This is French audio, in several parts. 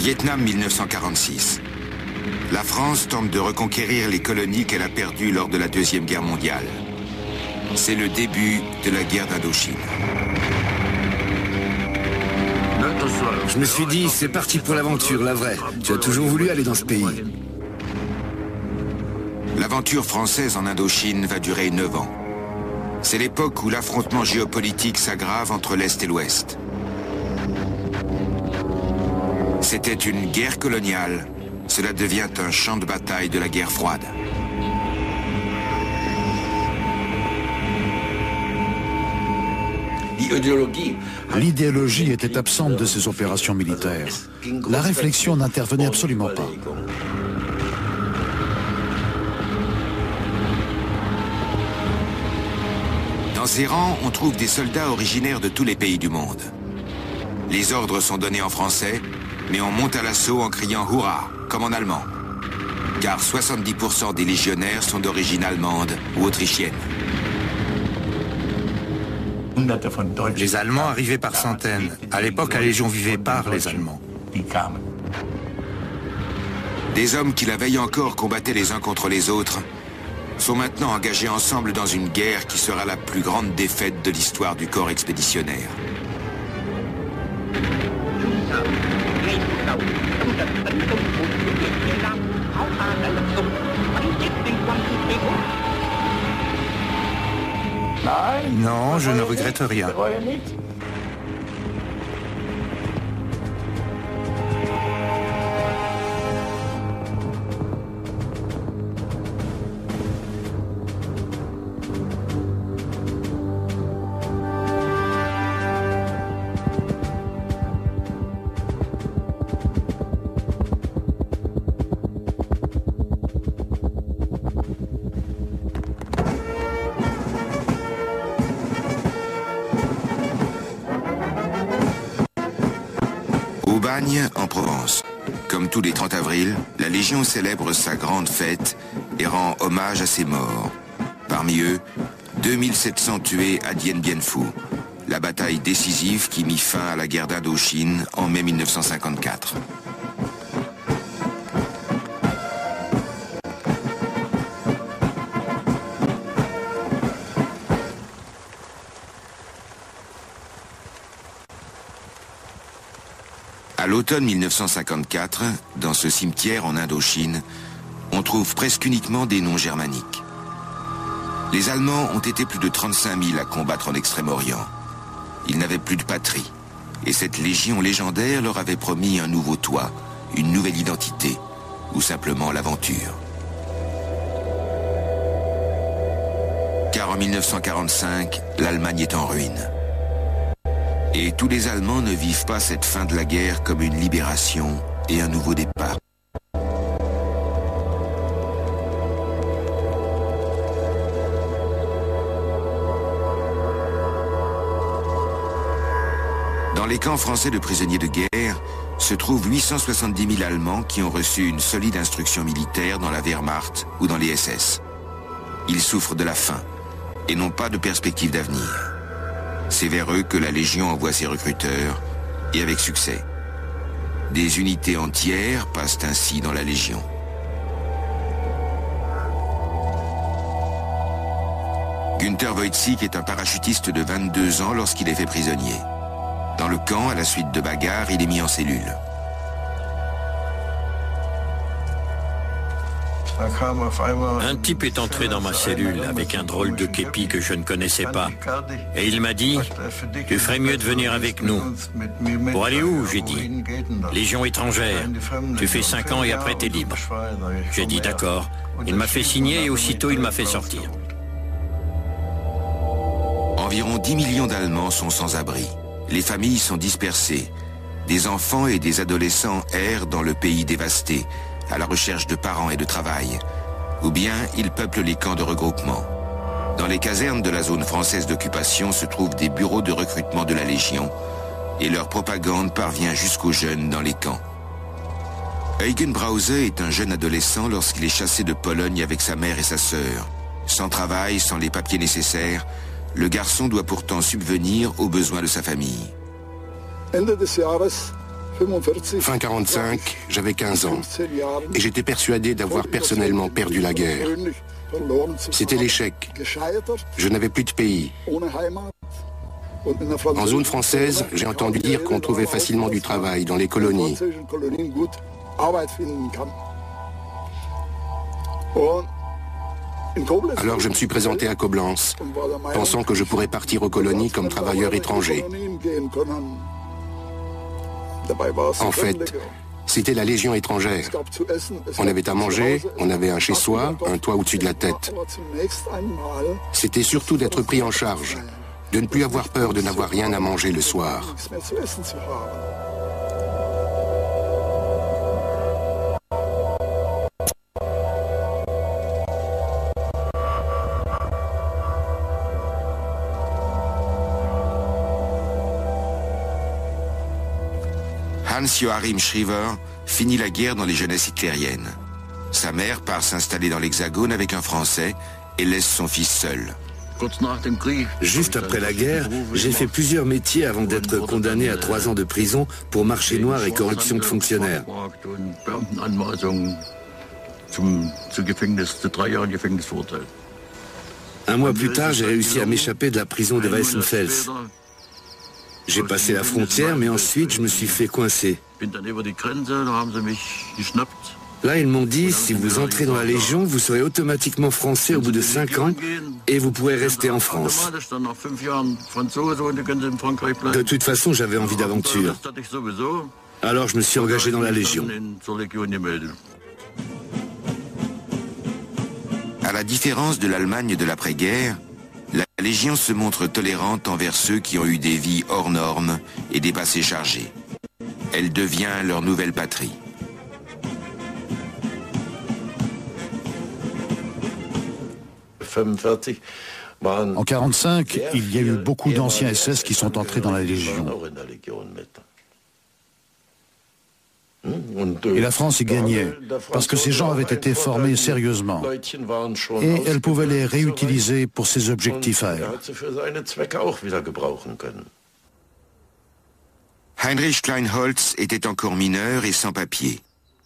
Vietnam 1946. La France tente de reconquérir les colonies qu'elle a perdues lors de la Deuxième Guerre mondiale. C'est le début de la guerre d'Indochine. Je me suis dit, c'est parti pour l'aventure, la vraie. Tu as toujours voulu aller dans ce pays. L'aventure française en Indochine va durer 9 ans. C'est l'époque où l'affrontement géopolitique s'aggrave entre l'Est et l'Ouest. C'était une guerre coloniale. Cela devient un champ de bataille de la guerre froide. L'idéologie était absente de ces opérations militaires. La réflexion n'intervenait absolument pas. Dans ces rangs, on trouve des soldats originaires de tous les pays du monde. Les ordres sont donnés en français, mais on monte à l'assaut en criant « Hurrah !» comme en allemand. Car 70% des légionnaires sont d'origine allemande ou autrichienne. Les Allemands arrivaient par centaines. À l'époque, la Légion vivait par les Allemands. Des hommes qui la veille encore combattaient les uns contre les autres sont maintenant engagés ensemble dans une guerre qui sera la plus grande défaite de l'histoire du corps expéditionnaire. Non, je ne regrette rien. En Provence. Comme tous les 30 avril, la Légion célèbre sa grande fête et rend hommage à ses morts. Parmi eux, 2700 tués à Dien Bien Phu, la bataille décisive qui mit fin à la guerre d'Indochine en mai 1954. À l'automne 1954, dans ce cimetière en Indochine, on trouve presque uniquement des noms germaniques. Les Allemands ont été plus de 35 000 à combattre en Extrême-Orient. Ils n'avaient plus de patrie, et cette légion légendaire leur avait promis un nouveau toit, une nouvelle identité, ou simplement l'aventure. Car en 1945, l'Allemagne est en ruine. Et tous les Allemands ne vivent pas cette fin de la guerre comme une libération et un nouveau départ. Dans les camps français de prisonniers de guerre se trouvent 870 000 Allemands qui ont reçu une solide instruction militaire dans la Wehrmacht ou dans les SS. Ils souffrent de la faim et n'ont pas de perspective d'avenir. C'est vers eux que la Légion envoie ses recruteurs, et avec succès. Des unités entières passent ainsi dans la Légion. Günther Wojcik est un parachutiste de 22 ans lorsqu'il est fait prisonnier. Dans le camp, à la suite de bagarres, il est mis en cellule. Un type est entré dans ma cellule avec un drôle de képi que je ne connaissais pas. Et il m'a dit, tu ferais mieux de venir avec nous. Pour aller où? J'ai dit. Légion étrangère. Tu fais 5 ans et après t'es libre. J'ai dit d'accord. Il m'a fait signer et aussitôt il m'a fait sortir. Environ 10 millions d'Allemands sont sans abri. Les familles sont dispersées. Des enfants et des adolescents errent dans le pays dévasté, à la recherche de parents et de travail, ou bien ils peuplent les camps de regroupement. Dans les casernes de la zone française d'occupation se trouvent des bureaux de recrutement de la Légion, et leur propagande parvient jusqu'aux jeunes dans les camps. Eugen Brause est un jeune adolescent lorsqu'il est chassé de Pologne avec sa mère et sa sœur. Sans travail, sans les papiers nécessaires, le garçon doit pourtant subvenir aux besoins de sa famille. Ende des Jahres Fin 45, j'avais 15 ans et j'étais persuadé d'avoir personnellement perdu la guerre. C'était l'échec. Je n'avais plus de pays. En zone française, j'ai entendu dire qu'on trouvait facilement du travail dans les colonies. Alors je me suis présenté à Coblence, pensant que je pourrais partir aux colonies comme travailleur étranger. En fait, c'était la Légion étrangère. On avait à manger, on avait un chez-soi, un toit au-dessus de la tête. C'était surtout d'être pris en charge, de ne plus avoir peur de n'avoir rien à manger le soir. Hans-Joachim Schriever finit la guerre dans les jeunesses hitlériennes. Sa mère part s'installer dans l'Hexagone avec un Français et laisse son fils seul. Juste après la guerre, j'ai fait plusieurs métiers avant d'être condamné à 3 ans de prison pour marché noir et corruption de fonctionnaires. Un mois plus tard, j'ai réussi à m'échapper de la prison de Weissenfels. J'ai passé la frontière, mais ensuite je me suis fait coincer. Là, ils m'ont dit, si vous entrez dans la Légion, vous serez automatiquement français au bout de 5 ans et vous pourrez rester en France. De toute façon, j'avais envie d'aventure. Alors je me suis engagé dans la Légion. À la différence de l'Allemagne de l'après-guerre, la Légion se montre tolérante envers ceux qui ont eu des vies hors normes et des passés chargés. Elle devient leur nouvelle patrie. En 1945, il y a eu beaucoup d'anciens SS qui sont entrés dans la Légion. Et la France y gagnait, parce que ces gens avaient été formés sérieusement. Et elle pouvait les réutiliser pour ses objectifs à elle. Heinrich Kleinholz était encore mineur et sans papier.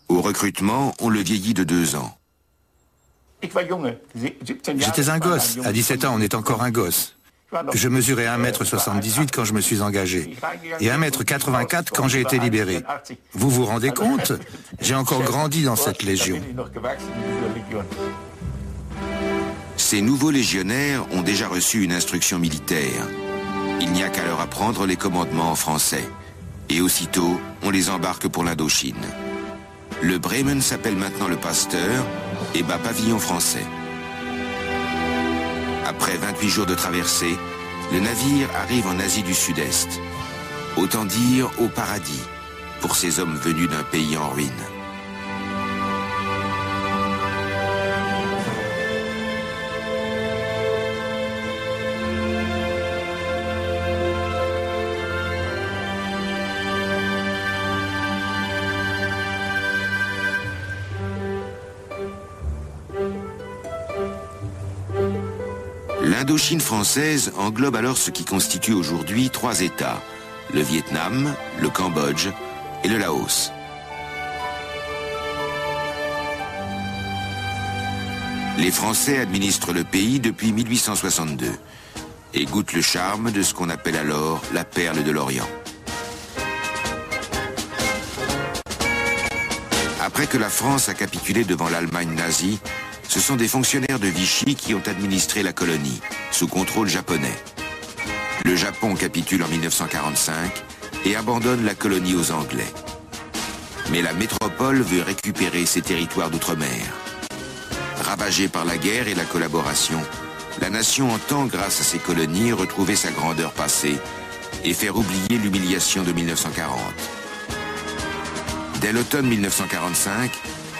Au recrutement, on le vieillit de 2 ans. J'étais un gosse. À 17 ans, on est encore un gosse. Je mesurais 1,78 m quand je me suis engagé et 1,84 m quand j'ai été libéré. Vous vous rendez compte? J'ai encore grandi dans cette légion. Ces nouveaux légionnaires ont déjà reçu une instruction militaire. Il n'y a qu'à leur apprendre les commandements en français. Et aussitôt, on les embarque pour l'Indochine. Le Bremen s'appelle maintenant le Pasteur et bat pavillon français. Après 28 jours de traversée, le navire arrive en Asie du Sud-Est. Autant dire au paradis pour ces hommes venus d'un pays en ruine. L'Indochine française englobe alors ce qui constitue aujourd'hui 3 États, le Vietnam, le Cambodge et le Laos. Les Français administrent le pays depuis 1862 et goûtent le charme de ce qu'on appelle alors la perle de l'Orient. Après que la France a capitulé devant l'Allemagne nazie, ce sont des fonctionnaires de Vichy qui ont administré la colonie, sous contrôle japonais. Le Japon capitule en 1945 et abandonne la colonie aux Anglais. Mais la métropole veut récupérer ses territoires d'outre-mer. Ravagée par la guerre et la collaboration, la nation entend, grâce à ses colonies, retrouver sa grandeur passée et faire oublier l'humiliation de 1940. Dès l'automne 1945,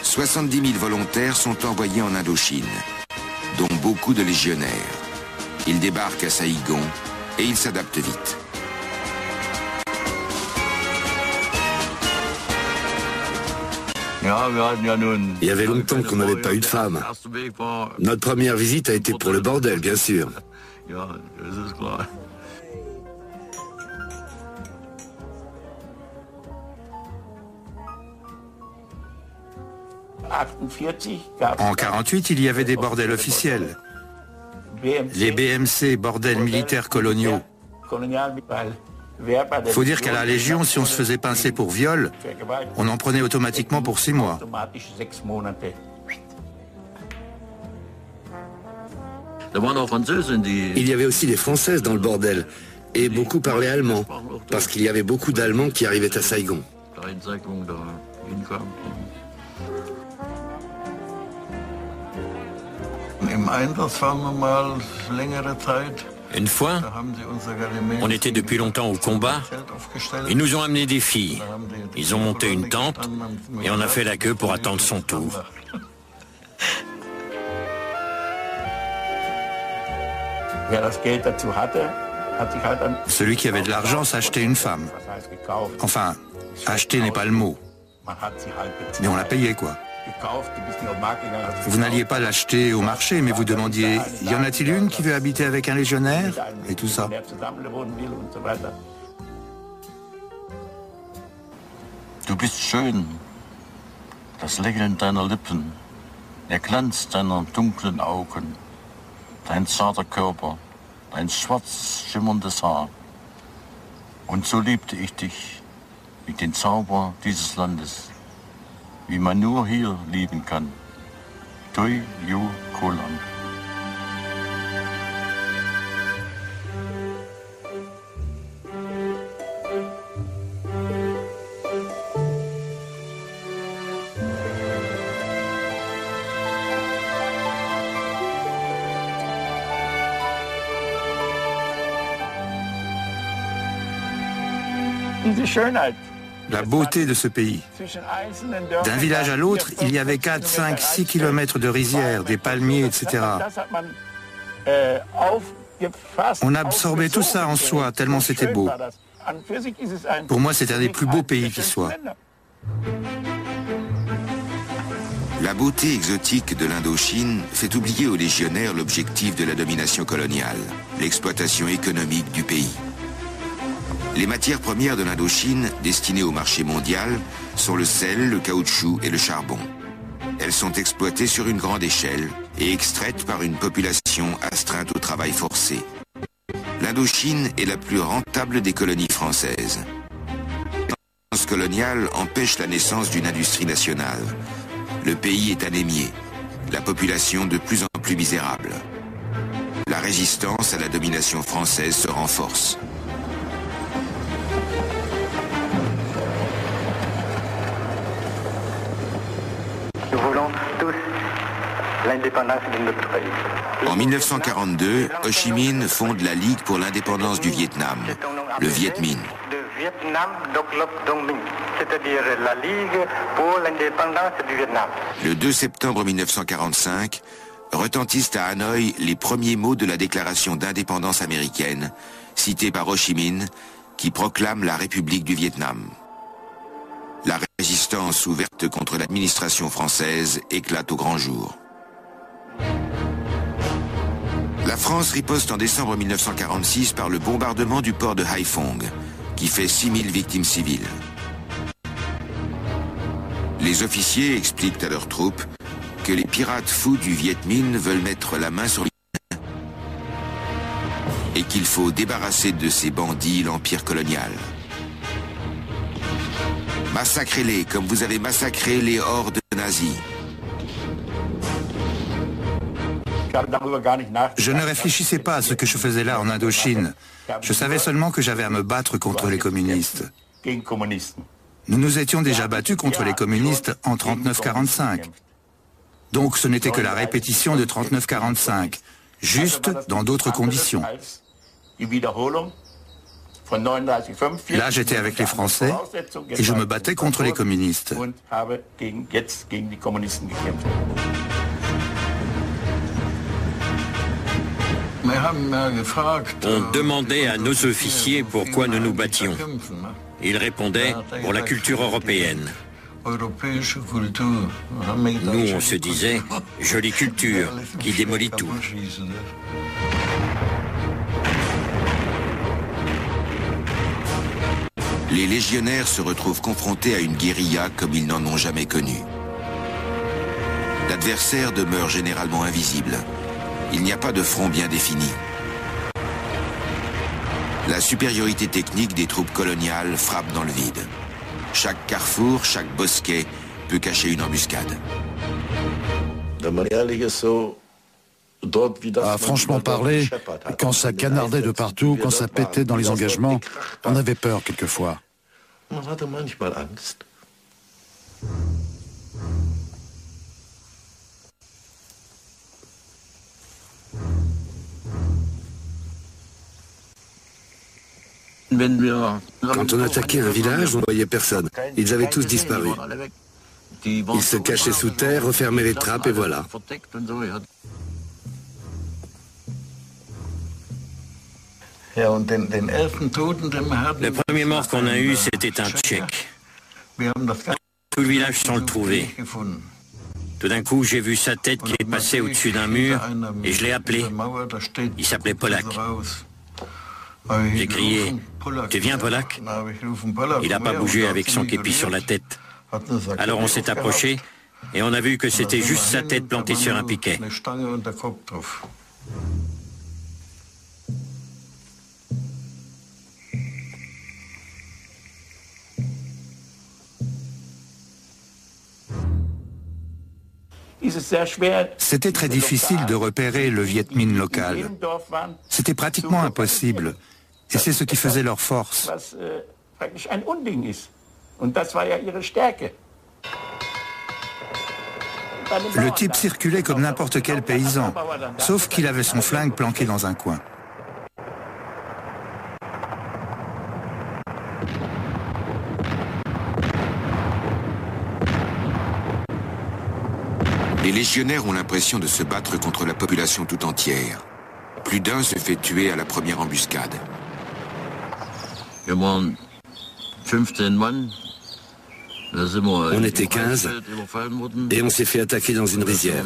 70 000 volontaires sont envoyés en Indochine, dont beaucoup de légionnaires. Ils débarquent à Saïgon et ils s'adaptent vite. Il y avait longtemps qu'on n'avait pas eu de femmes. Notre première visite a été pour le bordel, bien sûr. En 1948, il y avait des bordels officiels. Les BMC, bordels militaires coloniaux. Il faut dire qu'à la Légion, si on se faisait pincer pour viol, on en prenait automatiquement pour 6 mois. Il y avait aussi des Françaises dans le bordel, et beaucoup parlaient allemand, parce qu'il y avait beaucoup d'Allemands qui arrivaient à Saigon. Une fois, on était depuis longtemps au combat. Ils nous ont amené des filles. Ils ont monté une tente et on a fait la queue pour attendre son tour. Celui qui avait de l'argent s'achetait une femme. Enfin, acheter n'est pas le mot. Mais on la payait, quoi. Vous n'alliez pas l'acheter au marché, mais vous demandiez « Y en a-t-il une qui veut habiter avec un légionnaire ?» et tout ça. Du bist schön. Das Lächeln deiner Lippen, der Glanz deiner dunklen Augen, dein zarter Körper, dein schwarz schimmerndes Haar. Und so liebte ich dich, wie den Zauber dieses Landes, wie man nur hier lieben kann. Toi Yu Kolan. La beauté de ce pays. D'un village à l'autre, il y avait 4, 5, 6 kilomètres de rizières, des palmiers, etc. On absorbait tout ça en soi, tellement c'était beau. Pour moi, c'est un des plus beaux pays qui soit. La beauté exotique de l'Indochine fait oublier aux légionnaires l'objectif de la domination coloniale, l'exploitation économique du pays. Les matières premières de l'Indochine, destinées au marché mondial, sont le sel, le caoutchouc et le charbon. Elles sont exploitées sur une grande échelle et extraites par une population astreinte au travail forcé. L'Indochine est la plus rentable des colonies françaises. La coloniale empêche la naissance d'une industrie nationale. Le pays est anémié, la population de plus en plus misérable. La résistance à la domination française se renforce. Nous voulons tous l'indépendance de notre pays. En 1942, Ho Chi Minh fonde la Ligue pour l'indépendance du Vietnam, le Viet Minh. C'est-à-dire la Ligue pour l'indépendance du Vietnam. Le 2 septembre 1945, retentissent à Hanoï les premiers mots de la déclaration d'indépendance américaine, citée par Ho Chi Minh, qui proclame la République du Vietnam. La résistance ouverte contre l'administration française éclate au grand jour. La France riposte en décembre 1946 par le bombardement du port de Haiphong, qui fait 6000 victimes civiles. Les officiers expliquent à leurs troupes que les pirates fous du Viet Minh veulent mettre la main sur les et qu'il faut débarrasser de ces bandits l'empire colonial. Massacrez-les comme vous avez massacré les hordes nazies. Je ne réfléchissais pas à ce que je faisais là en Indochine. Je savais seulement que j'avais à me battre contre les communistes. Nous nous étions déjà battus contre les communistes en 39-45. Donc ce n'était que la répétition de 39-45, juste dans d'autres conditions. Là, j'étais avec les Français et je me battais contre les communistes. On demandait à nos officiers pourquoi nous nous battions. Ils répondaient « pour la culture européenne ». Nous, on se disait « jolie culture qui démolit tout ». Les légionnaires se retrouvent confrontés à une guérilla comme ils n'en ont jamais connue. L'adversaire demeure généralement invisible. Il n'y a pas de front bien défini. La supériorité technique des troupes coloniales frappe dans le vide. Chaque carrefour, chaque bosquet peut cacher une embuscade. À franchement parler, quand ça canardait de partout, quand ça pétait dans les engagements, on avait peur quelquefois. Quand on attaquait un village, on ne voyait personne. Ils avaient tous disparu. Ils se cachaient sous terre, refermaient les trappes et voilà. Le premier mort qu'on a eu, c'était un Tchèque. Tout le village sans le trouver. Tout d'un coup, j'ai vu sa tête qui est passée au-dessus d'un mur et je l'ai appelé. Il s'appelait Polak. J'ai crié « Tu viens, Polak ?» Il n'a pas bougé avec son képi sur la tête. Alors on s'est approché et on a vu que c'était juste sa tête plantée sur un piquet. C'était très difficile de repérer le Viet Minh local. C'était pratiquement impossible. Et c'est ce qui faisait leur force. Le type circulait comme n'importe quel paysan, sauf qu'il avait son flingue planqué dans un coin. Les légionnaires ont l'impression de se battre contre la population tout entière. Plus d'un se fait tuer à la première embuscade. On était 15 et on s'est fait attaquer dans une rizière.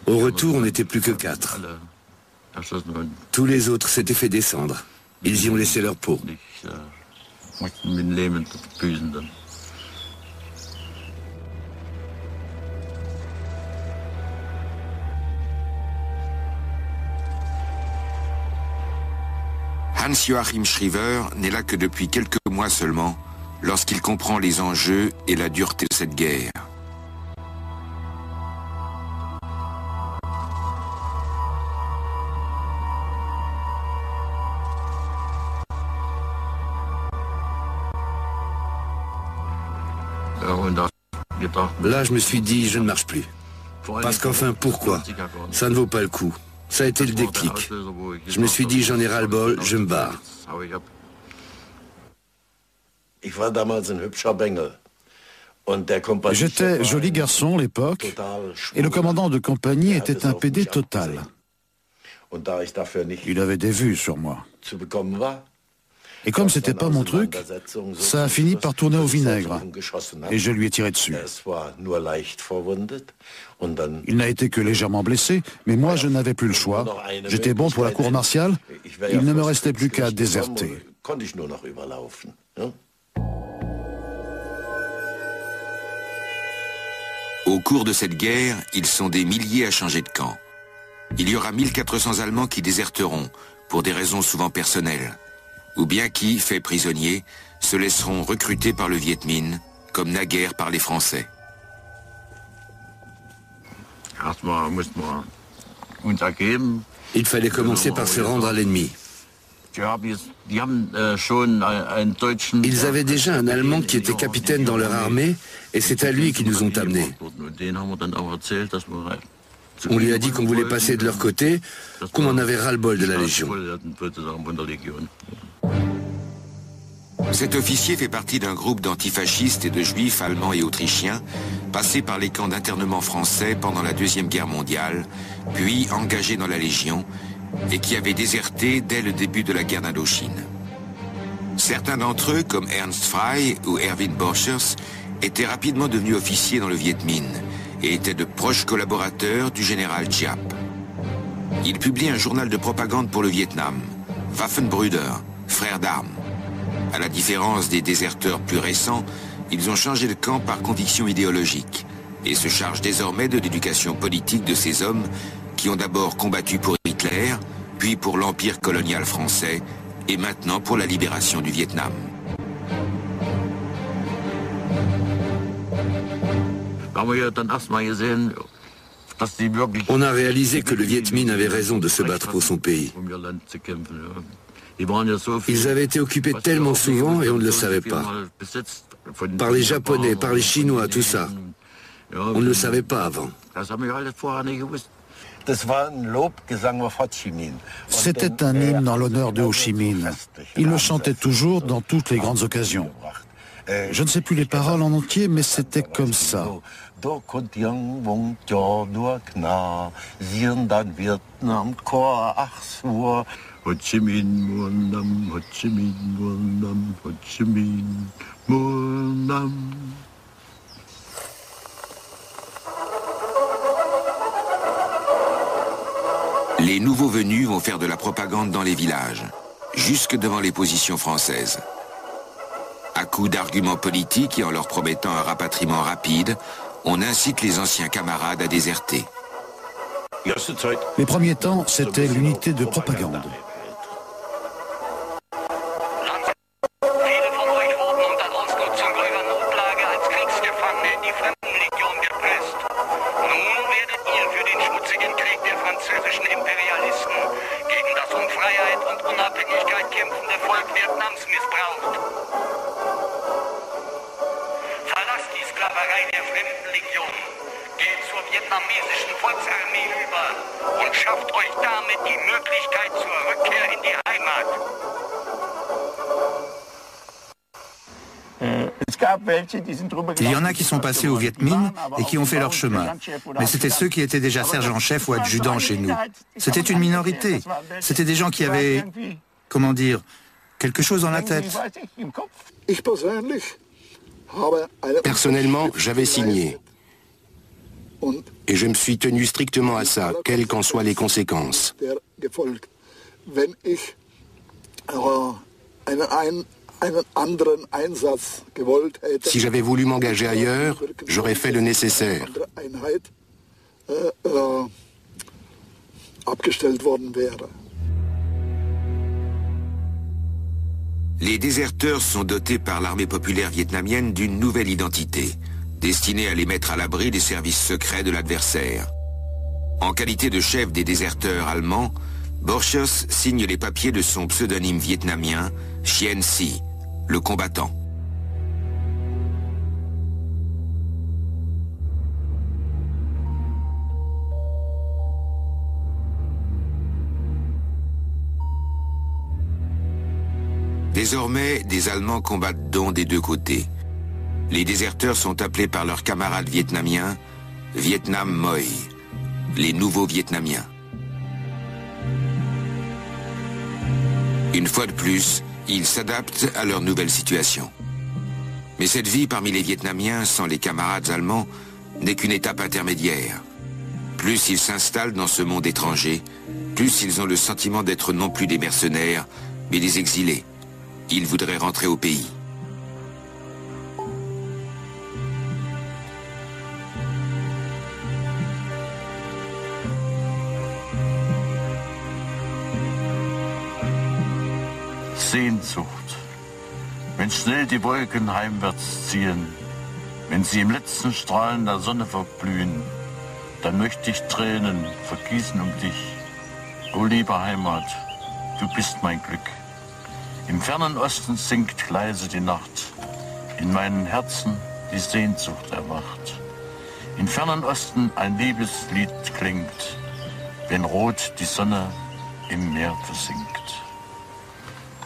Au retour, on n'était plus que 4. Tous les autres s'étaient fait descendre. Ils y ont laissé leur peau. Hans-Joachim Schriever n'est là que depuis quelques mois seulement, lorsqu'il comprend les enjeux et la dureté de cette guerre. Là, je me suis dit, je ne marche plus. Parce qu'enfin, pourquoi? Ça ne vaut pas le coup. Ça a été le déclic. Je me suis dit, j'en ai ras-le-bol, je me barre. J'étais joli garçon à l'époque, et le commandant de compagnie était un PD total. Il avait des vues sur moi. Et comme c'était pas mon truc, ça a fini par tourner au vinaigre, et je lui ai tiré dessus. Il n'a été que légèrement blessé, mais moi je n'avais plus le choix. J'étais bon pour la cour martiale, il ne me restait plus qu'à déserter. Au cours de cette guerre, ils sont des milliers à changer de camp. Il y aura 1400 Allemands qui déserteront, pour des raisons souvent personnelles, ou bien qui, faits prisonniers, se laisseront recruter par le Viet Minh, comme naguère par les Français. Il fallait commencer par se rendre à l'ennemi. Ils avaient déjà un Allemand qui était capitaine dans leur armée, et c'est à lui qu'ils nous ont amenés. On lui a dit qu'on voulait passer de leur côté, qu'on en avait ras-le-bol de la Légion. Cet officier fait partie d'un groupe d'antifascistes et de juifs allemands et autrichiens passés par les camps d'internement français pendant la Deuxième Guerre mondiale, puis engagés dans la Légion et qui avaient déserté dès le début de la guerre d'Indochine. Certains d'entre eux, comme Ernst Frey ou Erwin Borchers, étaient rapidement devenus officiers dans le Viet Minh et étaient de proches collaborateurs du général Giap. Ils publient un journal de propagande pour le Vietnam, Waffenbrüder, frères d'armes. À la différence des déserteurs plus récents, ils ont changé de camp par conviction idéologique. et se charge désormais de l'éducation politique de ces hommes qui ont d'abord combattu pour Hitler, puis pour l'empire colonial français, et maintenant pour la libération du Vietnam. On a réalisé que le Viet Minh avait raison de se battre pour son pays. Ils avaient été occupés tellement souvent et on ne le savait pas. Par les Japonais, par les Chinois, tout ça. On ne le savait pas avant. C'était un hymne en l'honneur de Ho Chi Minh. Il le chantait toujours dans toutes les grandes occasions. Je ne sais plus les paroles en entier, mais c'était comme ça. Ho Chi Minh, mon Nam, Ho Chi Minh, mon Nam, Ho Chi Minh, mon Nam. Les nouveaux venus vont faire de la propagande dans les villages, jusque devant les positions françaises. À coups d'arguments politiques et en leur promettant un rapatriement rapide, on incite les anciens camarades à déserter. Les premiers temps, c'était l'unité de propagande. Il y en a qui sont passés au Viet Minh et qui ont fait leur chemin. Mais c'était ceux qui étaient déjà sergents-chefs ou adjudants chez nous. C'était une minorité. C'était des gens qui avaient, comment dire, quelque chose dans la tête. Personnellement, j'avais signé. Et je me suis tenu strictement à ça, quelles qu'en soient les conséquences. Si j'avais voulu m'engager ailleurs, j'aurais fait le nécessaire. Les déserteurs sont dotés par l'armée populaire vietnamienne d'une nouvelle identité, destinée à les mettre à l'abri des services secrets de l'adversaire. En qualité de chef des déserteurs allemands, Borchers signe les papiers de son pseudonyme vietnamien, Chien Si, le combattant. Désormais, des Allemands combattent donc des deux côtés. Les déserteurs sont appelés par leurs camarades vietnamiens Vietnam Moi, les nouveaux Vietnamiens. Une fois de plus, ils s'adaptent à leur nouvelle situation. Mais cette vie parmi les Vietnamiens, sans les camarades allemands, n'est qu'une étape intermédiaire. Plus ils s'installent dans ce monde étranger, plus ils ont le sentiment d'être non plus des mercenaires, mais des exilés. Ils voudraient rentrer au pays. Sehnsucht, wenn schnell die Wolken heimwärts ziehen, wenn sie im letzten Strahlen der Sonne verblühen, dann möchte ich Tränen vergießen um dich. O liebe Heimat, du bist mein Glück. Im fernen Osten singt leise die Nacht, in meinem Herzen die Sehnsucht erwacht. Im fernen Osten ein Liebeslied klingt, wenn rot die Sonne im Meer versinkt.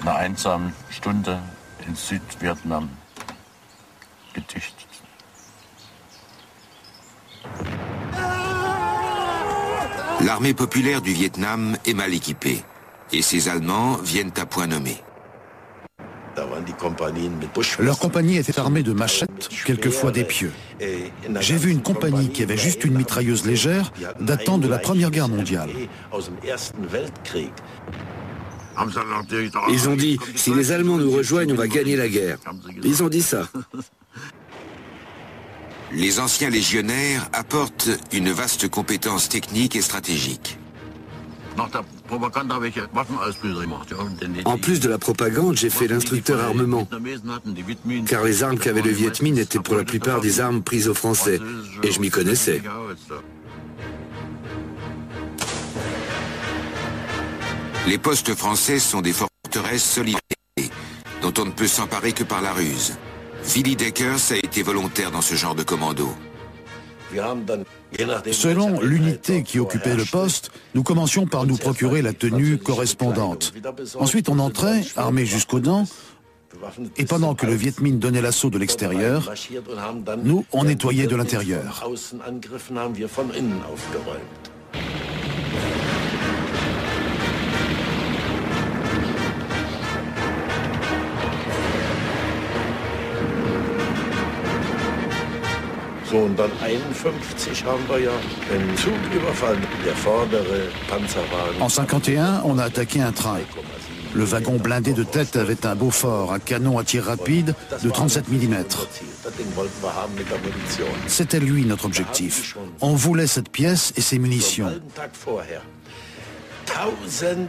In einer einsamen Stunde in Südvietnam gedichtet. L'armée populaire du Vietnam est mal équipée, et ses Allemands viennent à point nommé. Leur compagnie était armée de machettes, quelquefois d'épieux. J'ai vu une compagnie qui avait juste une mitrailleuse légère datant de la Première Guerre mondiale. Ils ont dit, si les Allemands nous rejoignent, on va gagner la guerre. Ils ont dit ça. Les anciens légionnaires apportent une vaste compétence technique et stratégique. En plus de la propagande, j'ai fait l'instructeur armement, car les armes qu'avait le Viet Minh étaient pour la plupart des armes prises aux Français, et je m'y connaissais. Les postes français sont des forteresses solides, dont on ne peut s'emparer que par la ruse. Willy Deckers a été volontaire dans ce genre de commando. Selon l'unité qui occupait le poste, nous commencions par nous procurer la tenue correspondante. Ensuite, on entrait, armé jusqu'aux dents, et pendant que le Viet Minh donnait l'assaut de l'extérieur, nous, on nettoyait de l'intérieur. Und dann 51 haben wir ja einen Zug überfallen, der vordere Panzerwagen. En 51, on a attaqué un train. Le wagon blindé de tête avait un Beaufort, un canon à tir rapide de 37 mm. C'était lui notre objectif. On voulait cette pièce et ses munitions.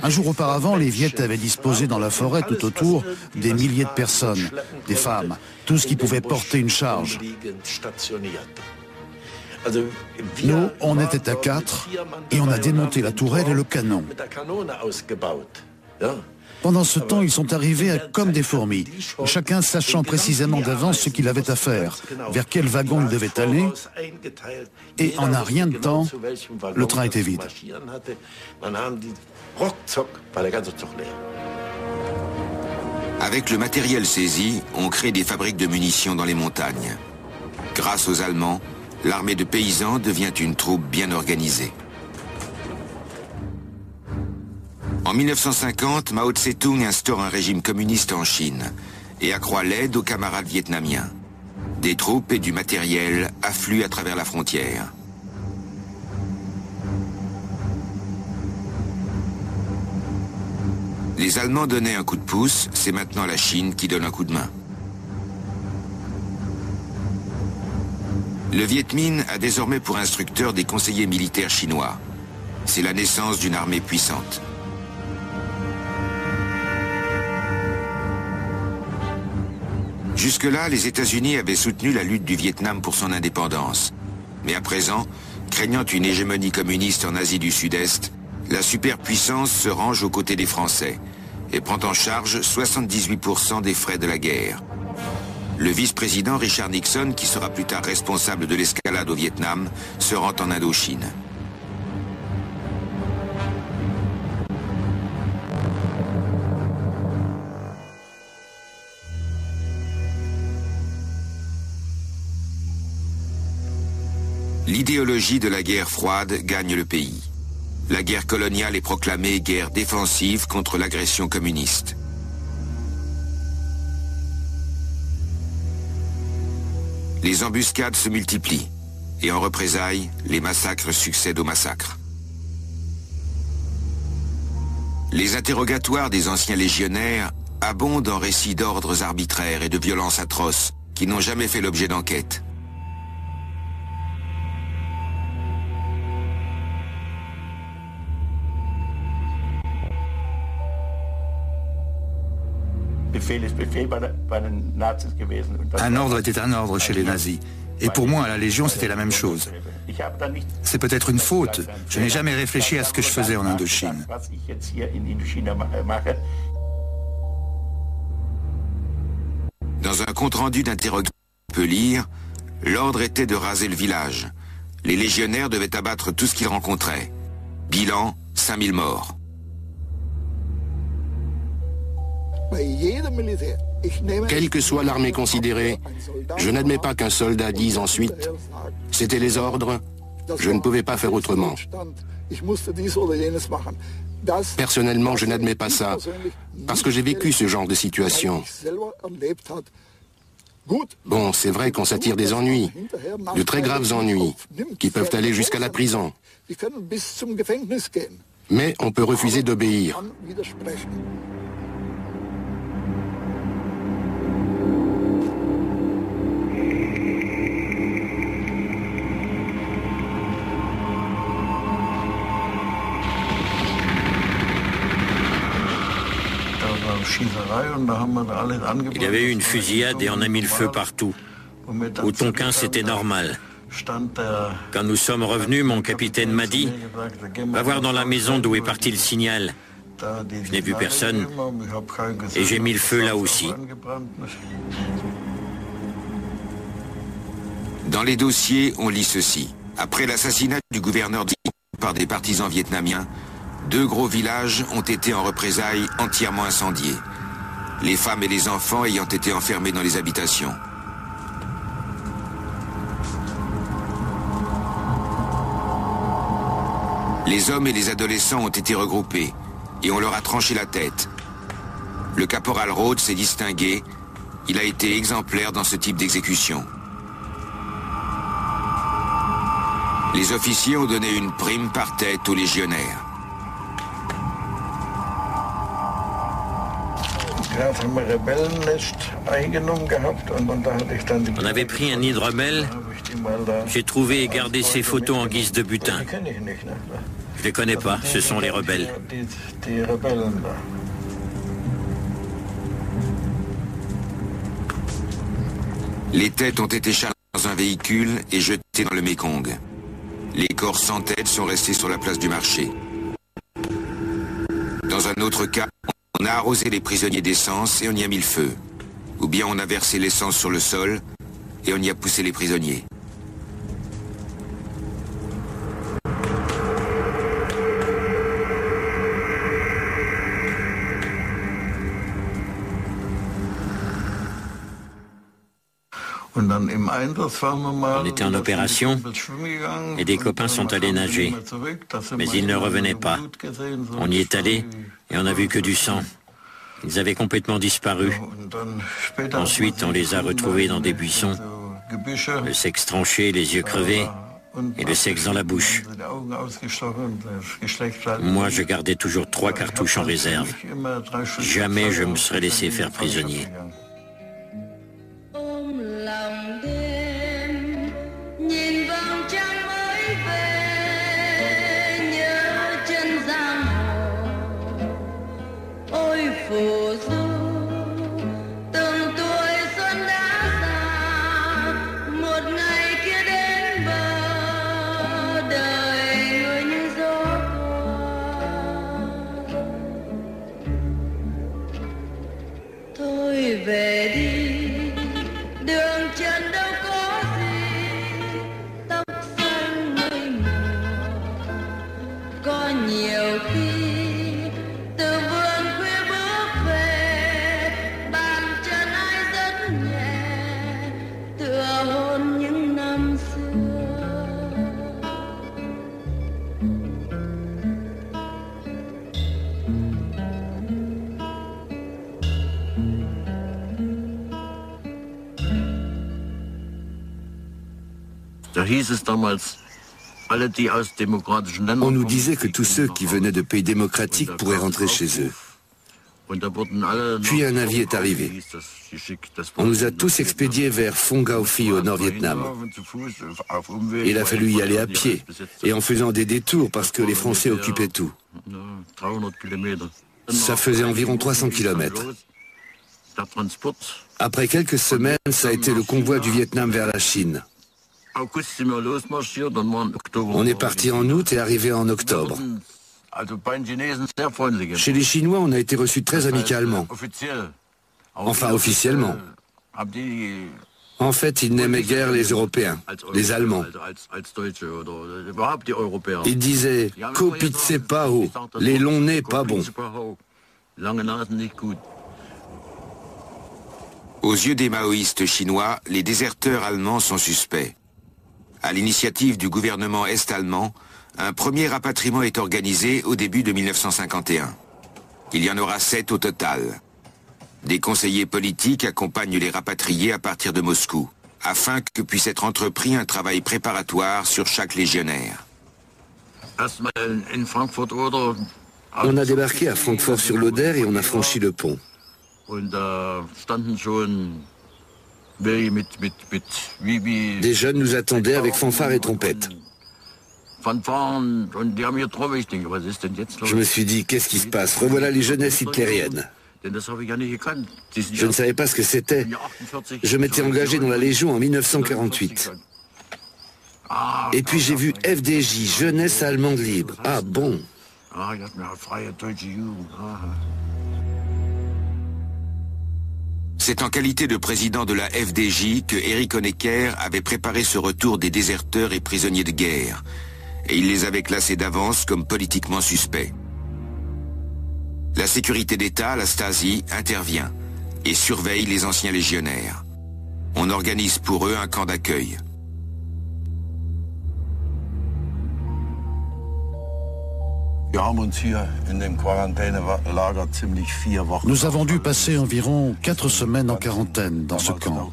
Un jour auparavant, les Viets avaient disposé dans la forêt tout autour des milliers de personnes, des femmes, tout ce qui pouvait porter une charge. Nous, on était à 4 et on a démonté la tourelle et le canon. Pendant ce temps, ils sont arrivés comme des fourmis, chacun sachant précisément d'avance ce qu'il avait à faire, vers quel wagon il devait aller, et en un rien de temps, le train était vide. Avec le matériel saisi, on crée des fabriques de munitions dans les montagnes. Grâce aux Allemands, l'armée de paysans devient une troupe bien organisée. En 1950, Mao Tse-tung instaure un régime communiste en Chine et accroît l'aide aux camarades vietnamiens. Des troupes et du matériel affluent à travers la frontière. Les Allemands donnaient un coup de pouce, c'est maintenant la Chine qui donne un coup de main. Le Viet Minh a désormais pour instructeur des conseillers militaires chinois. C'est la naissance d'une armée puissante. Jusque-là, les États-Unis avaient soutenu la lutte du Vietnam pour son indépendance. Mais à présent, craignant une hégémonie communiste en Asie du Sud-Est, la superpuissance se range aux côtés des Français et prend en charge 78% des frais de la guerre. Le vice-président Richard Nixon, qui sera plus tard responsable de l'escalade au Vietnam, se rend en Indochine. L'idéologie de la guerre froide gagne le pays. La guerre coloniale est proclamée guerre défensive contre l'agression communiste. Les embuscades se multiplient et en représailles, les massacres succèdent aux massacres. Les interrogatoires des anciens légionnaires abondent en récits d'ordres arbitraires et de violences atroces qui n'ont jamais fait l'objet d'enquêtes. Un ordre était un ordre chez les nazis. Et pour moi, à la Légion, c'était la même chose. C'est peut-être une faute. Je n'ai jamais réfléchi à ce que je faisais en Indochine. Dans un compte-rendu d'interrogatoire, on peut lire « L'ordre était de raser le village. Les légionnaires devaient abattre tout ce qu'ils rencontraient. Bilan, 5000 morts. » Quelle que soit l'armée considérée, je n'admets pas qu'un soldat dise ensuite « C'était les ordres, je ne pouvais pas faire autrement ». Personnellement, je n'admets pas ça, parce que j'ai vécu ce genre de situation. Bon, c'est vrai qu'on s'attire des ennuis, de très graves ennuis, qui peuvent aller jusqu'à la prison. Mais on peut refuser d'obéir. Il y avait eu une fusillade et on a mis le feu partout. Au Tonkin, c'était normal. Quand nous sommes revenus, mon capitaine m'a dit « Va voir dans la maison d'où est parti le signal ». Je n'ai vu personne et j'ai mis le feu là aussi. Dans les dossiers, on lit ceci. Après l'assassinat du gouverneur par des partisans vietnamiens, 2 gros villages ont été en représailles entièrement incendiés. Les femmes et les enfants ayant été enfermés dans les habitations. Les hommes et les adolescents ont été regroupés et on leur a tranché la tête. Le caporal Rhodes s'est distingué. Il a été exemplaire dans ce type d'exécution. Les officiers ont donné une prime par tête aux légionnaires. On avait pris un nid de rebelles. J'ai trouvé et gardé ces photos en guise de butin. Je les connais pas, ce sont les rebelles. Les têtes ont été chargées dans un véhicule et jetées dans le Mékong. Les corps sans tête sont restés sur la place du marché. Dans un autre cas, on a arrosé les prisonniers d'essence et on y a mis le feu. Ou bien on a versé l'essence sur le sol et on y a poussé les prisonniers. On était en opération et des copains sont allés nager. Mais ils ne revenaient pas. On y est allé et on n'a vu que du sang. Ils avaient complètement disparu. Ensuite, on les a retrouvés dans des buissons. Le sexe tranché, les yeux crevés et le sexe dans la bouche. Moi, je gardais toujours 3 cartouches en réserve. Jamais je me serais laissé faire prisonnier. On nous disait que tous ceux qui venaient de pays démocratiques pourraient rentrer chez eux. Puis un avis est arrivé. On nous a tous expédiés vers Phong Cao Phi au Nord-Vietnam. Il a fallu y aller à pied et en faisant des détours parce que les Français occupaient tout. Ça faisait environ 300 kilomètres. Après quelques semaines, ça a été le convoi du Vietnam vers la Chine. On est parti en août et arrivé en octobre. Chez les Chinois, on a été reçus très amicalement. Enfin, officiellement. En fait, ils n'aimaient guère les Européens, les Allemands. Ils disaient « Kopitse Pao », les longs nez pas bons. Aux yeux des maoïstes chinois, les déserteurs allemands sont suspects. À l'initiative du gouvernement est-allemand, un premier rapatriement est organisé au début de 1951. Il y en aura 7 au total. Des conseillers politiques accompagnent les rapatriés à partir de Moscou, afin que puisse être entrepris un travail préparatoire sur chaque légionnaire. On a débarqué à Francfort-sur-l'Oder et on a franchi le pont. Des jeunes nous attendaient avec fanfare et trompette. Je me suis dit, qu'est-ce qui se passe? Revoilà les jeunesses hitlériennes. Je ne savais pas ce que c'était. Je m'étais engagé dans la Légion en 1948. Et puis j'ai vu FDJ, Jeunesse Allemande Libre. Ah bon? C'est en qualité de président de la FDJ que Erich Honecker avait préparé ce retour des déserteurs et prisonniers de guerre. Et il les avait classés d'avance comme politiquement suspects. La sécurité d'État, la Stasi, intervient et surveille les anciens légionnaires. On organise pour eux un camp d'accueil. Nous avons dû passer environ 4 semaines en quarantaine dans ce camp.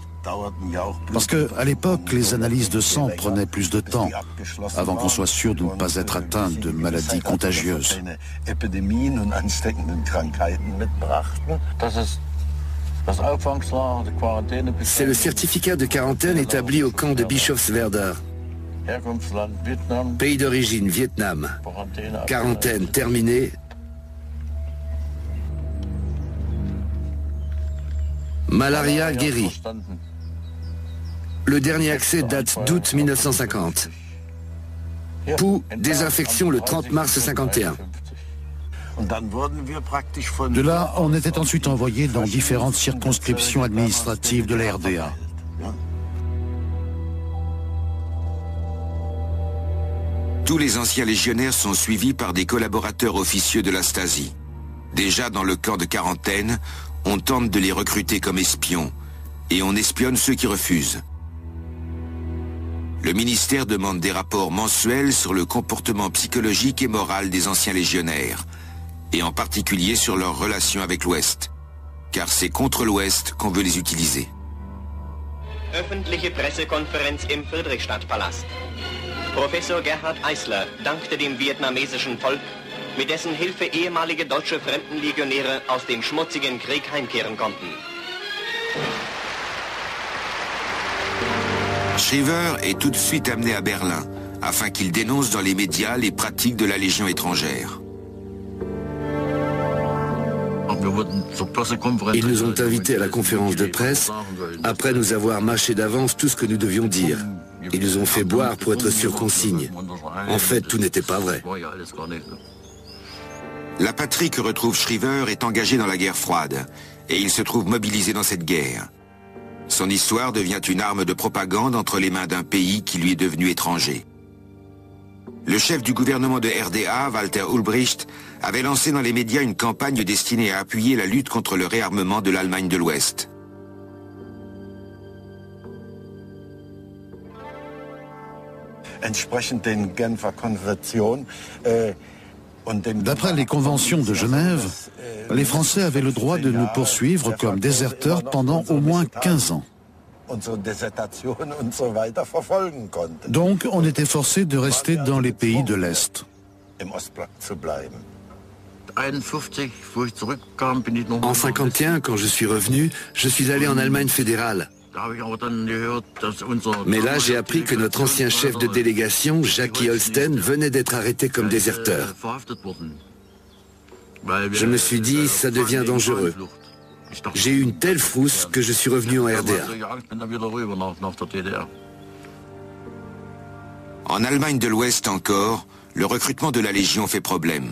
Parce qu'à l'époque, les analyses de sang prenaient plus de temps, avant qu'on soit sûr de ne pas être atteint de maladies contagieuses. C'est le certificat de quarantaine établi au camp de Bischofswerder. Pays d'origine, Vietnam. Quarantaine terminée. Malaria guérie. Le dernier accès date d'août 1950. Pouls, désinfection le 30 mars 51. De là, on était ensuite envoyé dans différentes circonscriptions administratives de la RDA. Tous les anciens légionnaires sont suivis par des collaborateurs officieux de la Stasi. Déjà dans le camp de quarantaine, on tente de les recruter comme espions et on espionne ceux qui refusent. Le ministère demande des rapports mensuels sur le comportement psychologique et moral des anciens légionnaires, et en particulier sur leurs relations avec l'Ouest, car c'est contre l'Ouest qu'on veut les utiliser. Öffentliche Pressekonferenz im Friedrichstadtpalast. Professor Gerhard Eisler dankte dem vietnamesischen Volk, mit dessen Hilfe ehemalige deutsche Fremdenlegionäre aus dem schmutzigen Krieg heimkehren konnten. Schriever est tout de suite amené à Berlin, afin qu'il dénonce dans les médias les pratiques de la Légion étrangère. Ils nous ont invités à la conférence de presse, après nous avoir mâché d'avance tout ce que nous devions dire. Ils nous ont fait boire pour être sûrs qu'on signe. En fait, tout n'était pas vrai. La patrie que retrouve Schriever est engagée dans la guerre froide, et il se trouve mobilisé dans cette guerre. Son histoire devient une arme de propagande entre les mains d'un pays qui lui est devenu étranger. Le chef du gouvernement de RDA, Walter Ulbricht, avait lancé dans les médias une campagne destinée à appuyer la lutte contre le réarmement de l'Allemagne de l'Ouest. D'après les conventions de Genève, les Français avaient le droit de nous poursuivre comme déserteurs pendant au moins 15 ans. Donc, on était forcé de rester dans les pays de l'Est. En 51, quand je suis revenu, je suis allé en Allemagne fédérale. Mais là, j'ai appris que notre ancien chef de délégation, Jackie Holsten, venait d'être arrêté comme déserteur. Je me suis dit, ça devient dangereux. J'ai eu une telle frousse que je suis revenu en RDA. En Allemagne de l'Ouest encore, le recrutement de la Légion fait problème.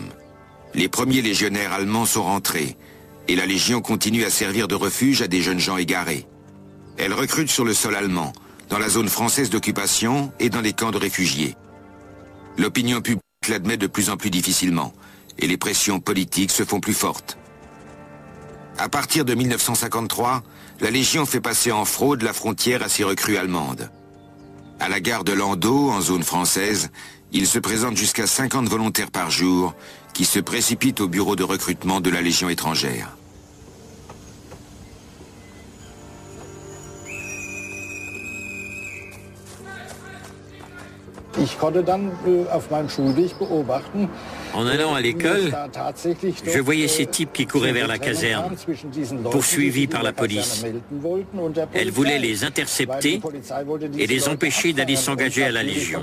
Les premiers légionnaires allemands sont rentrés, et la Légion continue à servir de refuge à des jeunes gens égarés. Elle recrute sur le sol allemand, dans la zone française d'occupation et dans les camps de réfugiés. L'opinion publique l'admet de plus en plus difficilement, et les pressions politiques se font plus fortes. À partir de 1953, la Légion fait passer en fraude la frontière à ses recrues allemandes. À la gare de Landau, en zone française, il se présente jusqu'à 50 volontaires par jour qui se précipitent au bureau de recrutement de la Légion étrangère. En allant à l'école, je voyais ces types qui couraient vers la caserne, poursuivis par la police. Elle voulait les intercepter et les empêcher d'aller s'engager à la Légion.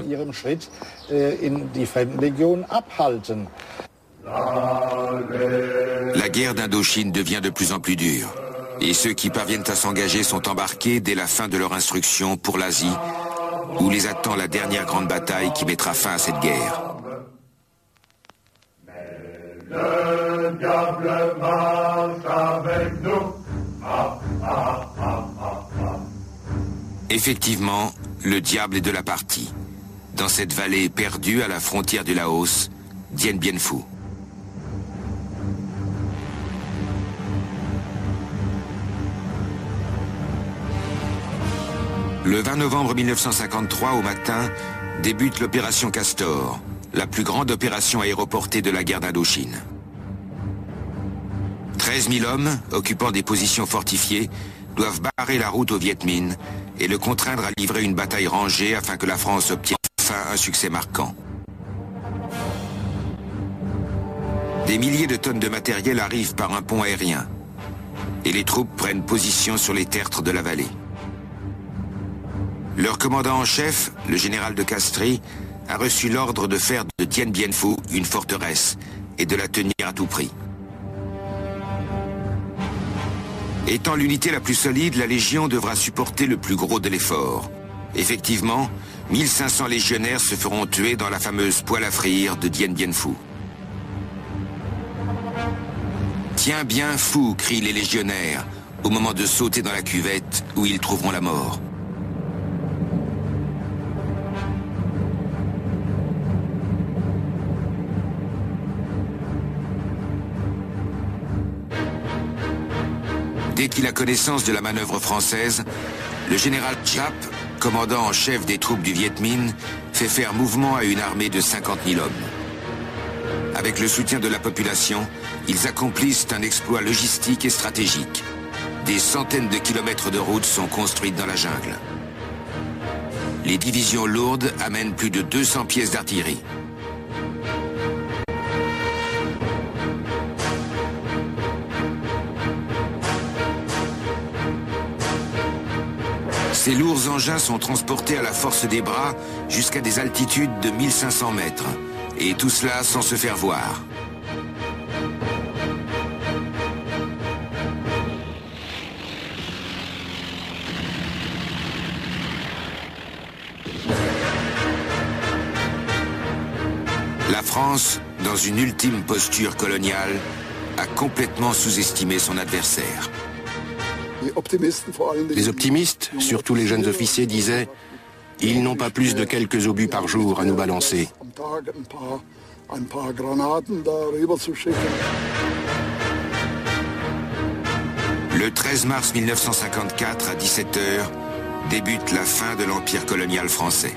La guerre d'Indochine devient de plus en plus dure. Et ceux qui parviennent à s'engager sont embarqués dès la fin de leur instruction pour l'Asie, où les attend la dernière grande bataille qui mettra fin à cette guerre. Le diable marche avec nous. Effectivement, le diable est de la partie. Dans cette vallée perdue à la frontière du Laos, Dien Bien Phu. Le 20 novembre 1953, au matin, débute l'opération Castor, la plus grande opération aéroportée de la guerre d'Indochine. 13 000 hommes, occupant des positions fortifiées, doivent barrer la route au Viet Minh et le contraindre à livrer une bataille rangée afin que la France obtienne enfin un succès marquant. Des milliers de tonnes de matériel arrivent par un pont aérien et les troupes prennent position sur les tertres de la vallée. Leur commandant en chef, le général de Castries, a reçu l'ordre de faire de Dien Bien Phu une forteresse et de la tenir à tout prix. Étant l'unité la plus solide, la Légion devra supporter le plus gros de l'effort. Effectivement, 1500 légionnaires se feront tuer dans la fameuse poêle à frire de Dien Bien Phu. Tiens bien Phu, crient les légionnaires, au moment de sauter dans la cuvette où ils trouveront la mort. Dès qu'il a connaissance de la manœuvre française, le général Giap, commandant en chef des troupes du Viet Minh, fait faire mouvement à une armée de 50 000 hommes. Avec le soutien de la population, ils accomplissent un exploit logistique et stratégique. Des centaines de kilomètres de routes sont construites dans la jungle. Les divisions lourdes amènent plus de 200 pièces d'artillerie. Ces lourds engins sont transportés à la force des bras jusqu'à des altitudes de 1500 mètres. Et tout cela sans se faire voir. La France, dans une ultime posture coloniale, a complètement sous-estimé son adversaire. Les optimistes, surtout les jeunes officiers, disaient « Ils n'ont pas plus de quelques obus par jour à nous balancer ». Le 13 mars 1954, à 17h, débute la fin de l'empire colonial français.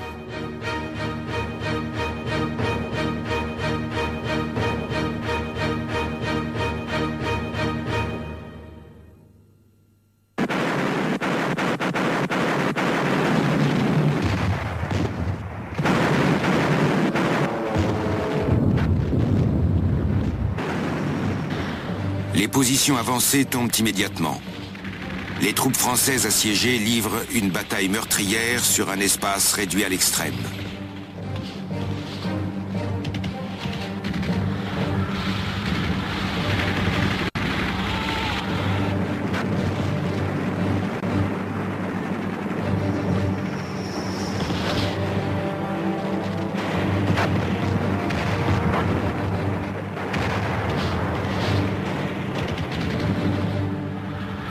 Les positions avancées tombent immédiatement. Les troupes françaises assiégées livrent une bataille meurtrière sur un espace réduit à l'extrême.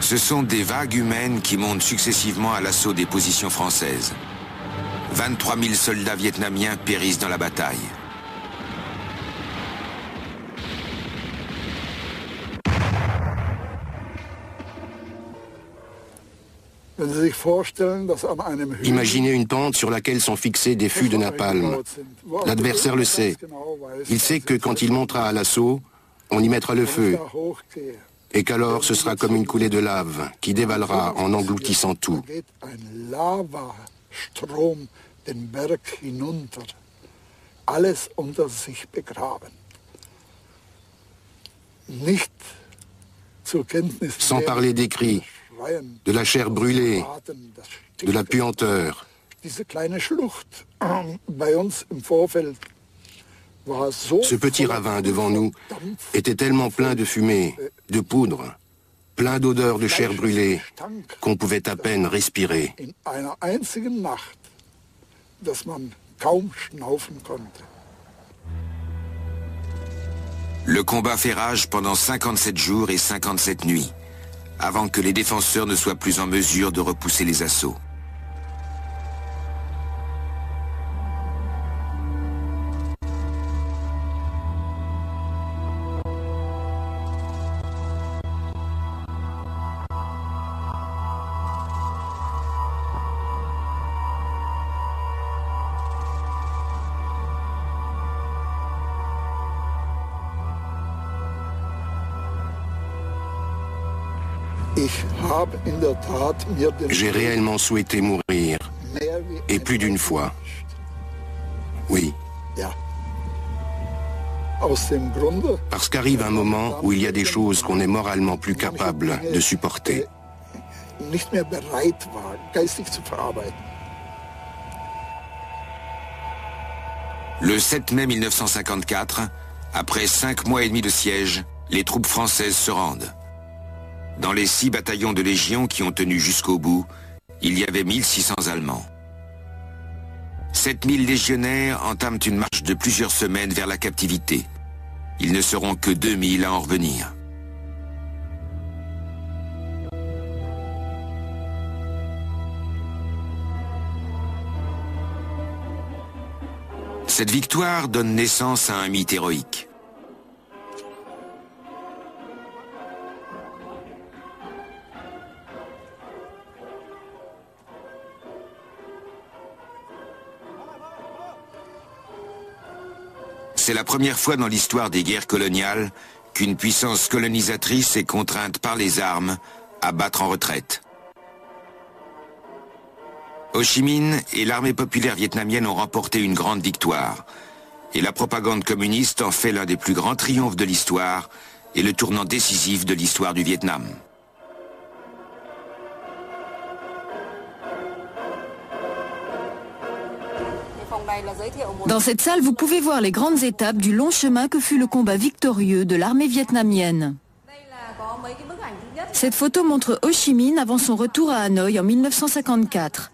Ce sont des vagues humaines qui montent successivement à l'assaut des positions françaises. 23 000 soldats vietnamiens périssent dans la bataille. Imaginez une pente sur laquelle sont fixés des fûts de napalm. L'adversaire le sait. Il sait que quand il montera à l'assaut, on y mettra le feu. Et qu'alors ce sera comme une coulée de lave qui dévalera en engloutissant tout. Sans parler des cris, de la chair brûlée, de la puanteur. Ce petit ravin devant nous était tellement plein de fumée, de poudre, plein d'odeurs de chair brûlée, qu'on pouvait à peine respirer. Le combat fait rage pendant 57 jours et 57 nuits, avant que les défenseurs ne soient plus en mesure de repousser les assauts. J'ai réellement souhaité mourir, et plus d'une fois. Oui. Parce qu'arrive un moment où il y a des choses qu'on est moralement plus capable de supporter. Le 7 mai 1954, après 5 mois et demi de siège, les troupes françaises se rendent. Dans les 6 bataillons de Légion qui ont tenu jusqu'au bout, il y avait 1600 Allemands. 7000 légionnaires entament une marche de plusieurs semaines vers la captivité. Ils ne seront que 2000 à en revenir. Cette victoire donne naissance à un mythe héroïque. C'est la première fois dans l'histoire des guerres coloniales qu'une puissance colonisatrice est contrainte par les armes à battre en retraite. Ho Chi Minh et l'armée populaire vietnamienne ont remporté une grande victoire, et la propagande communiste en fait l'un des plus grands triomphes de l'histoire et le tournant décisif de l'histoire du Vietnam. Dans cette salle, vous pouvez voir les grandes étapes du long chemin que fut le combat victorieux de l'armée vietnamienne. Cette photo montre Ho Chi Minh avant son retour à Hanoï en 1954.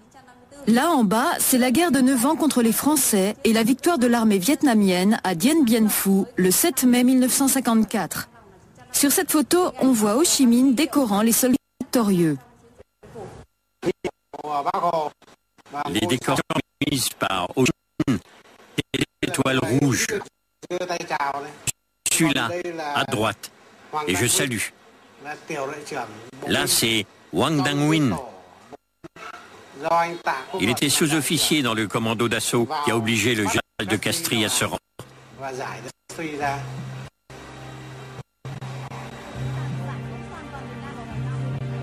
Là en bas, c'est la guerre de 9 ans contre les Français et la victoire de l'armée vietnamienne à Dien Bien Phu le 7 mai 1954. Sur cette photo, on voit Ho Chi Minh décorant les soldats victorieux. Les décors mis par Ho Chi Minh et l'étoile rouge. Je suis là, à droite, et je salue. Là, c'est Wang Dang Nguyen. Il était sous-officier dans le commando d'assaut qui a obligé le général de Castries à se rendre.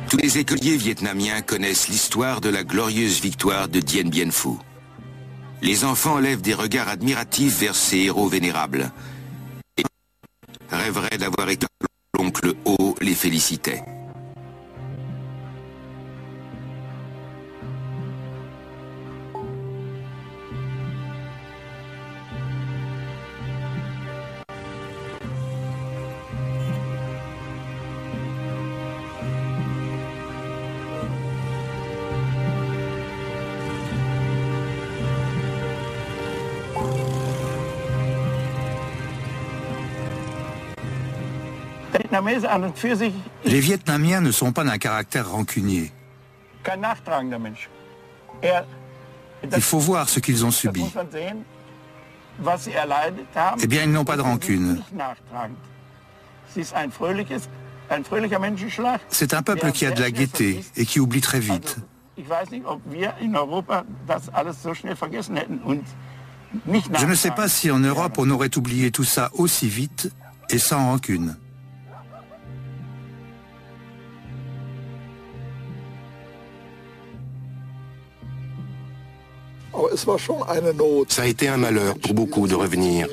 Tous les écoliers vietnamiens connaissent l'histoire de la glorieuse victoire de Dien Bien Phu. Les enfants lèvent des regards admiratifs vers ces héros vénérables et rêveraient d'avoir été l'oncle Ho les félicitait. Les Vietnamiens ne sont pas d'un caractère rancunier. Il faut voir ce qu'ils ont subi. Eh bien, ils n'ont pas de rancune. C'est un peuple qui a de la gaieté et qui oublie très vite. Je ne sais pas si en Europe on aurait oublié tout ça aussi vite et sans rancune. Ça a été un malheur pour beaucoup de revenir.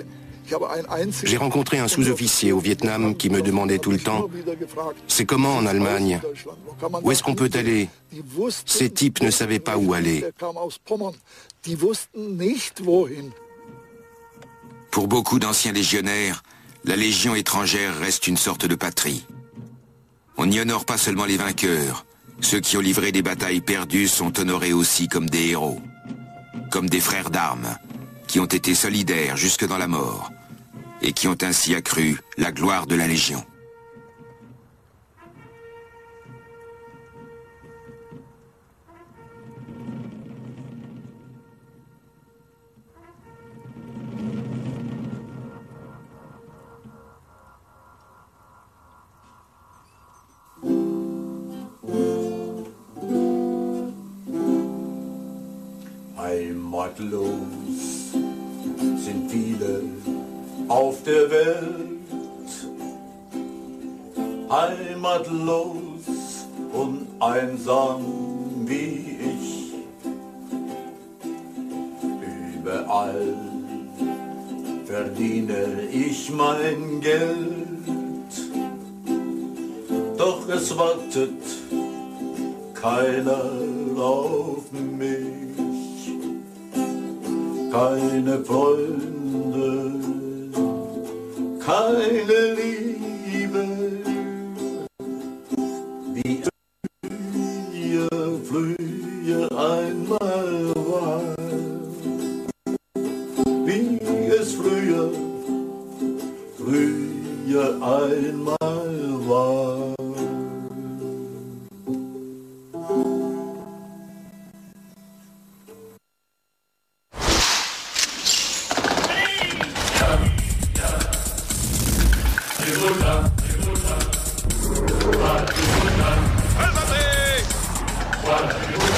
J'ai rencontré un sous-officier au Vietnam qui me demandait tout le temps « C'est comment en Allemagne? Où est-ce qu'on peut aller ?» Ces types ne savaient pas où aller. Pour beaucoup d'anciens légionnaires, la Légion étrangère reste une sorte de patrie. On n'y honore pas seulement les vainqueurs. Ceux qui ont livré des batailles perdues sont honorés aussi comme des héros, comme des frères d'armes, qui ont été solidaires jusque dans la mort, et qui ont ainsi accru la gloire de la Légion. Heimatlos sind viele auf der Welt, heimatlos und einsam wie ich. Überall verdiene ich mein Geld, doch es wartet keiner auf mich. Keine Freunde, keine Liebe, wie früher einmal war, wie es früher einmal war. Guarda,